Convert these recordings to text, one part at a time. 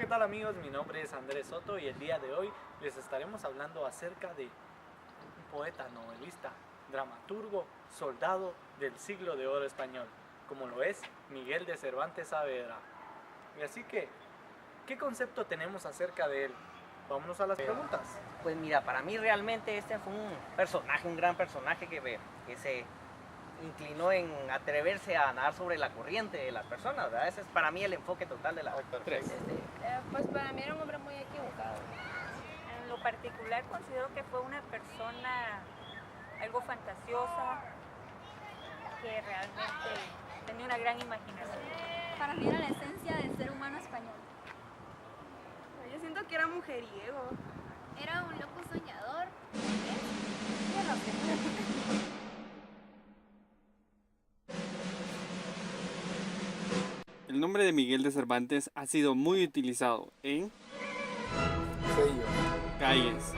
tal amigos? Mi nombre es Andrés Soto y el día de hoy les estaremos hablando acerca de un poeta, novelista, dramaturgo, soldado del siglo de oro español, como lo es Miguel de Cervantes Saavedra. Y así que, ¿qué concepto tenemos acerca de él? Vámonos a las preguntas. Pues mira, para mí realmente este fue un gran personaje que se inclinó en atreverse a nadar sobre la corriente de las personas, ¿verdad? Ese es para mí el enfoque total de la tres. Pues para mí era un hombre muy equivocado. En lo particular considero que fue una persona algo fantasiosa, que realmente tenía una gran imaginación. Para mí era la esencia del ser humano español. Yo siento que era mujeriego. Era un loco soñador. El nombre de Miguel de Cervantes ha sido muy utilizado en Sellos, calles,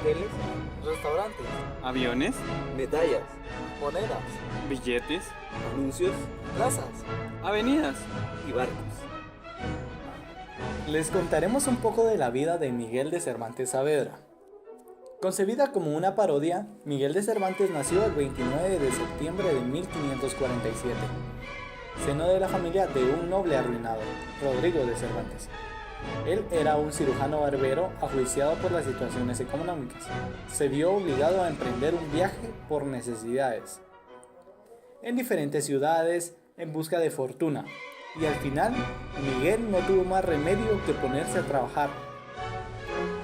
hoteles, restaurantes, aviones, medallas, monedas, billetes, anuncios plazas. avenidas. y barcos. Les contaremos un poco de la vida de Miguel de Cervantes Saavedra. Concebida como una parodia, Miguel de Cervantes nació el 29 de septiembre de 1547, seno de la familia de un noble arruinado, Rodrigo de Cervantes. Él era un cirujano barbero ajuiciado por las situaciones económicas. Se vio obligado a emprender un viaje por necesidades en diferentes ciudades en busca de fortuna, y al final Miguel no tuvo más remedio que ponerse a trabajar.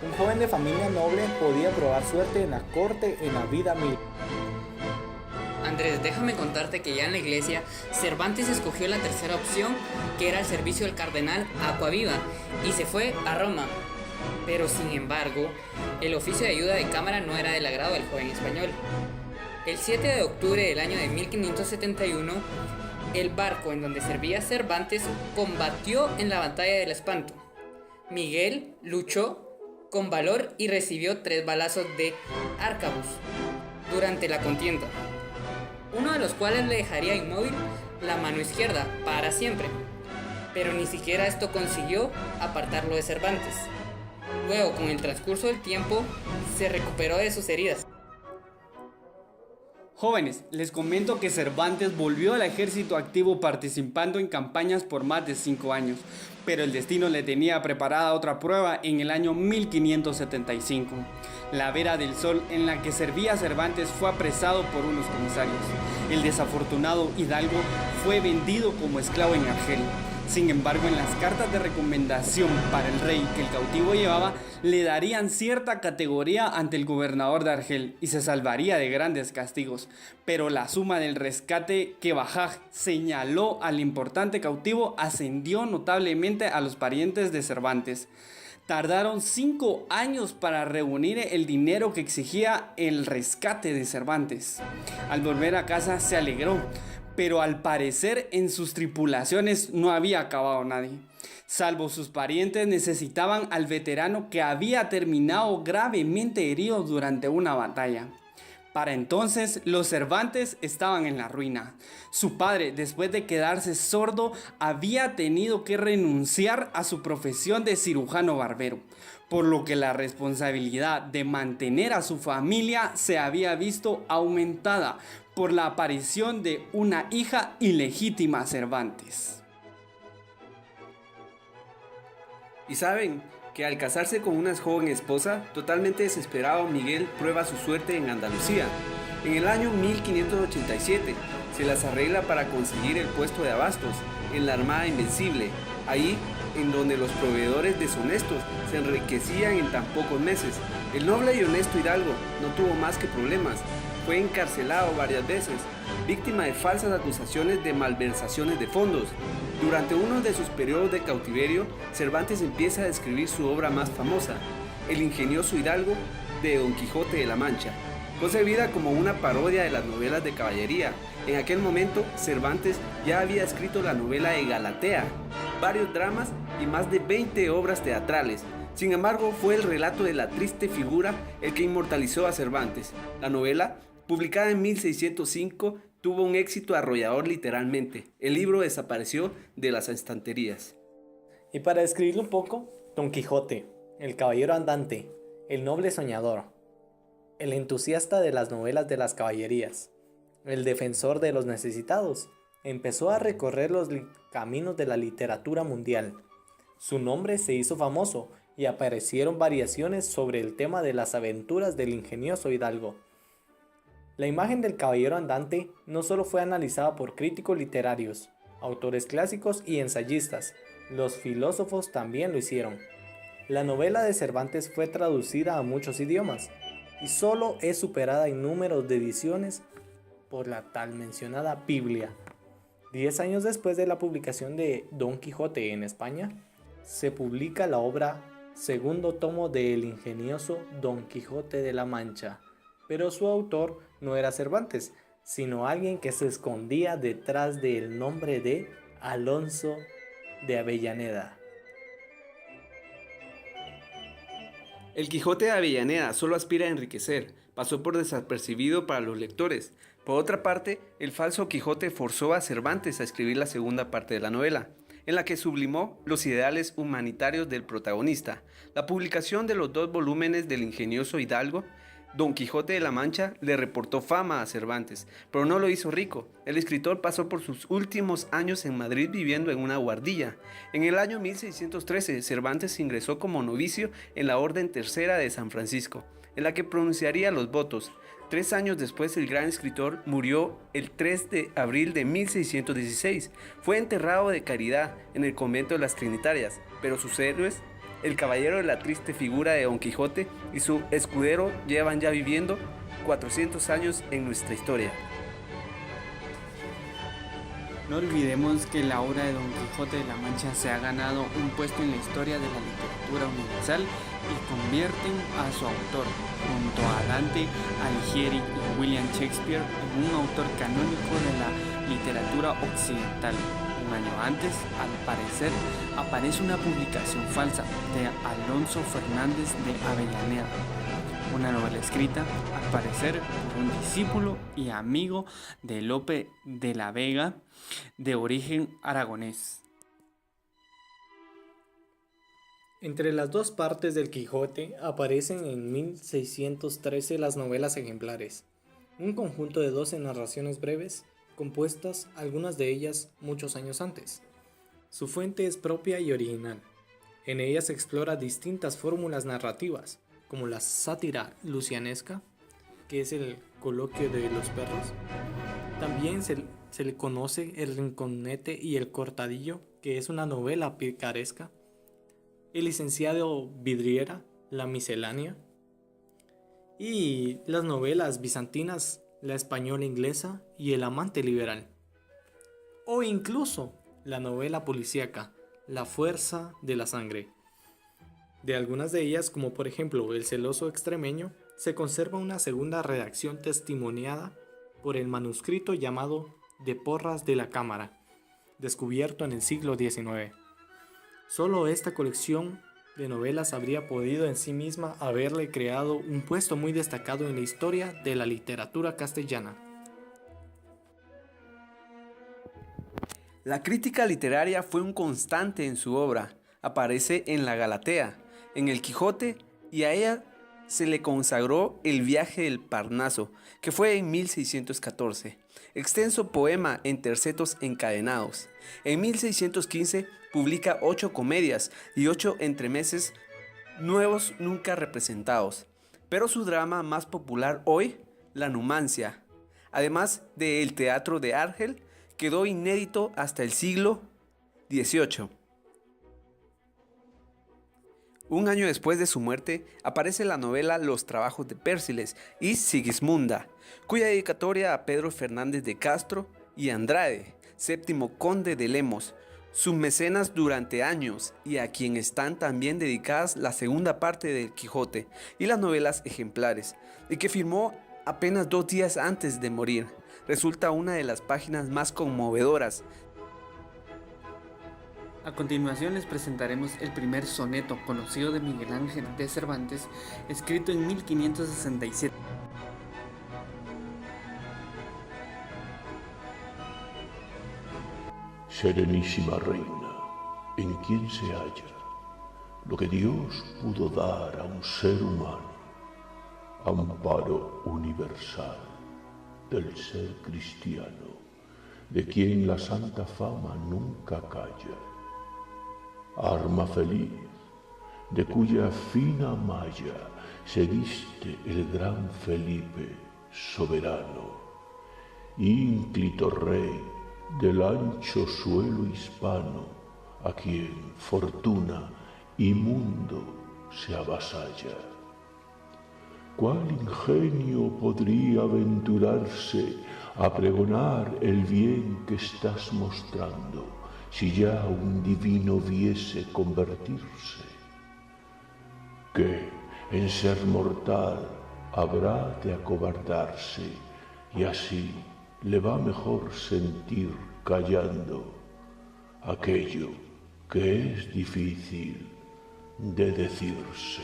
Un joven de familia noble podía probar suerte en la corte en la vida militar. Andrés, déjame contarte que ya en la iglesia Cervantes escogió la tercera opción, que era el servicio del cardenal Acquaviva, y se fue a Roma. Pero sin embargo, el oficio de ayuda de cámara no era del agrado del joven español. El 7 de octubre del año de 1571, el barco en donde servía Cervantes combatió en la batalla del Espanto. Miguel luchó con valor y recibió 3 balazos de arcabuz durante la contienda, uno de los cuales le dejaría inmóvil la mano izquierda para siempre. Pero ni siquiera esto consiguió apartarlo de Cervantes. Luego, con el transcurso del tiempo, se recuperó de sus heridas. Jóvenes, les comento que Cervantes volvió al ejército activo participando en campañas por más de 5 años, pero el destino le tenía preparada otra prueba en el año 1575. La Vera del Sol en la que servía Cervantes fue apresado por unos comisarios. El desafortunado hidalgo fue vendido como esclavo en Argel. Sin embargo, en las cartas de recomendación para el rey que el cautivo llevaba, le darían cierta categoría ante el gobernador de Argel y se salvaría de grandes castigos. Pero la suma del rescate que Bajaj señaló al importante cautivo ascendió notablemente a los parientes de Cervantes. Tardaron 5 años para reunir el dinero que exigía el rescate de Cervantes. Al volver a casa se alegró, pero al parecer en sus tripulaciones no había acabado nadie. Salvo sus parientes, necesitaban al veterano que había terminado gravemente herido durante una batalla. Para entonces, los Cervantes estaban en la ruina. Su padre, después de quedarse sordo, había tenido que renunciar a su profesión de cirujano barbero, por lo que la responsabilidad de mantener a su familia se había visto aumentada por la aparición de una hija ilegítima a Cervantes. Y saben que al casarse con una joven esposa, totalmente desesperado, Miguel prueba su suerte en Andalucía. En el año 1587 se las arregla para conseguir el puesto de abastos en la Armada Invencible, ahí en donde los proveedores deshonestos se enriquecían en tan pocos meses. El noble y honesto hidalgo no tuvo más que problemas. Fue encarcelado varias veces, víctima de falsas acusaciones de malversaciones de fondos. Durante uno de sus periodos de cautiverio, Cervantes empieza a escribir su obra más famosa, El ingenioso hidalgo de Don Quijote de la Mancha, concebida como una parodia de las novelas de caballería. En aquel momento, Cervantes ya había escrito la novela de Galatea, varios dramas y más de 20 obras teatrales. Sin embargo, fue el relato de la triste figura el que inmortalizó a Cervantes. La novela, publicada en 1605, tuvo un éxito arrollador literalmente. El libro desapareció de las estanterías. Y para describirlo un poco, Don Quijote, el caballero andante, el noble soñador, el entusiasta de las novelas de las caballerías, el defensor de los necesitados, empezó a recorrer los caminos de la literatura mundial. Su nombre se hizo famoso y aparecieron variaciones sobre el tema de las aventuras del ingenioso hidalgo. La imagen del caballero andante no solo fue analizada por críticos literarios, autores clásicos y ensayistas, los filósofos también lo hicieron. La novela de Cervantes fue traducida a muchos idiomas y solo es superada en números de ediciones por la tal mencionada Biblia. 10 años después de la publicación de Don Quijote en España, se publica la obra segundo tomo de El ingenioso Don Quijote de la Mancha, pero su autor no era Cervantes, sino alguien que se escondía detrás del nombre de Alonso de Avellaneda. El Quijote de Avellaneda solo aspira a enriquecer, pasó por desapercibido para los lectores. Por otra parte, el falso Quijote forzó a Cervantes a escribir la segunda parte de la novela, en la que sublimó los ideales humanitarios del protagonista. La publicación de los 2 volúmenes del ingenioso hidalgo, Don Quijote de la Mancha, le reportó fama a Cervantes, pero no lo hizo rico. El escritor pasó por sus últimos años en Madrid viviendo en una guardilla. En el año 1613, Cervantes ingresó como novicio en la Orden Tercera de San Francisco, en la que pronunciaría los votos. 3 años después, el gran escritor murió el 3 de abril de 1616. Fue enterrado de caridad en el convento de las Trinitarias, pero sus héroes, el caballero de la triste figura de Don Quijote y su escudero, llevan ya viviendo 400 años en nuestra historia. No olvidemos que la obra de Don Quijote de la Mancha se ha ganado un puesto en la historia de la literatura universal y convierten a su autor, junto a Dante, Alighieri y William Shakespeare, en un autor canónico de la literatura occidental. Un año antes, al parecer, aparece una publicación falsa de Alonso Fernández de Avellaneda, una novela escrita, al parecer, por un discípulo y amigo de Lope de la Vega, de origen aragonés. Entre las 2 partes del Quijote aparecen en 1613 las novelas ejemplares, un conjunto de 12 narraciones breves, compuestas algunas de ellas muchos años antes. Su fuente es propia y original. En ellas se explora distintas fórmulas narrativas, como la sátira lucianesca, que es el coloquio de los perros. También se le conoce el rinconete y el cortadillo, que es una novela picaresca. El licenciado Vidriera, la miscelánea. Y las novelas bizantinas, la española inglesa y el amante liberal. O incluso la novela policíaca, La fuerza de la sangre. De algunas de ellas, como por ejemplo El celoso extremeño, se conserva una segunda redacción testimoniada por el manuscrito llamado De Porras de la Cámara, descubierto en el siglo XIX. Solo esta colección de novelas habría podido en sí misma haberle creado un puesto muy destacado en la historia de la literatura castellana. La crítica literaria fue un constante en su obra. Aparece en la Galatea, en el Quijote, y a ella se le consagró El viaje del Parnaso, que fue en 1614, extenso poema en tercetos encadenados. En 1615 publica 8 comedias y 8 entremeses nuevos nunca representados, pero su drama más popular hoy, La Numancia, además de El teatro de Argel, quedó inédito hasta el siglo XVIII. Un año después de su muerte, aparece la novela Los trabajos de Pérsiles y Sigismunda, cuya dedicatoria a Pedro Fernández de Castro y Andrade, séptimo conde de Lemos, sus mecenas durante años, y a quien están también dedicadas la segunda parte del Quijote y las novelas ejemplares, y que firmó apenas 2 días antes de morir. Resulta una de las páginas más conmovedoras. A continuación les presentaremos el primer soneto conocido de Miguel Ángel de Cervantes, escrito en 1567. Serenísima reina, en quien se halla lo que Dios pudo dar a un ser humano, amparo universal del ser cristiano, de quien la santa fama nunca calla, arma feliz, de cuya fina malla se viste el gran Felipe soberano, ínclito rey del ancho suelo hispano, a quien fortuna y mundo se avasalla. ¿Cuál ingenio podría aventurarse a pregonar el bien que estás mostrando, si ya un divino viese convertirse? Que en ser mortal habrá de acobardarse, y así le va mejor sentir callando aquello que es difícil de decirse.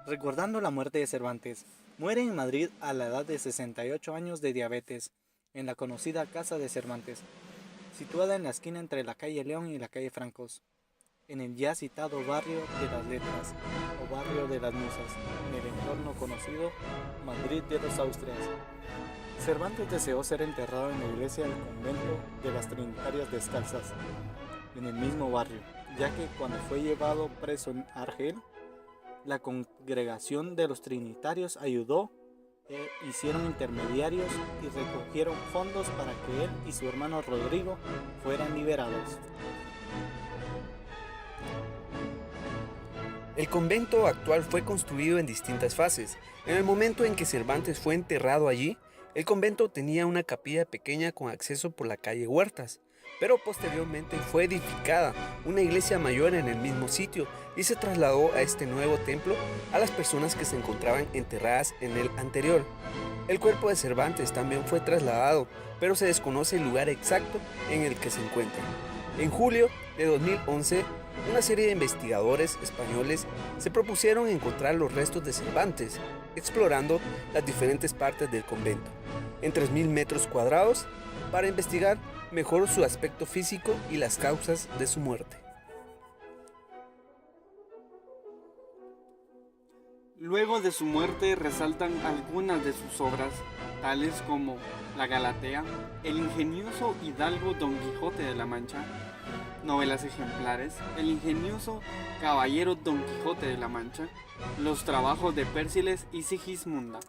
Recordando la muerte de Cervantes, muere en Madrid a la edad de 68 años de diabetes, en la conocida Casa de Cervantes, situada en la esquina entre la calle León y la calle Francos, en el ya citado barrio de las Letras, o barrio de las Musas, en el entorno conocido Madrid de los Austrias. Cervantes deseó ser enterrado en la iglesia del convento de las Trinitarias Descalzas, en el mismo barrio, ya que cuando fue llevado preso en Argel, la congregación de los trinitarios ayudó, hicieron intermediarios y recogieron fondos para que él y su hermano Rodrigo fueran liberados. El convento actual fue construido en distintas fases. En el momento en que Cervantes fue enterrado allí, el convento tenía una capilla pequeña con acceso por la calle Huertas, pero posteriormente fue edificada una iglesia mayor en el mismo sitio y se trasladó a este nuevo templo a las personas que se encontraban enterradas en el anterior. El cuerpo de Cervantes también fue trasladado, pero se desconoce el lugar exacto en el que se encuentra. En julio de 2011, una serie de investigadores españoles se propusieron encontrar los restos de Cervantes, explorando las diferentes partes del convento, en 3.000 metros cuadrados, para investigar mejor su aspecto físico y las causas de su muerte. Luego de su muerte resaltan algunas de sus obras, tales como La Galatea, El ingenioso hidalgo Don Quijote de la Mancha, novelas ejemplares, El ingenioso caballero Don Quijote de la Mancha, Los trabajos de Pérsiles y Sigismunda.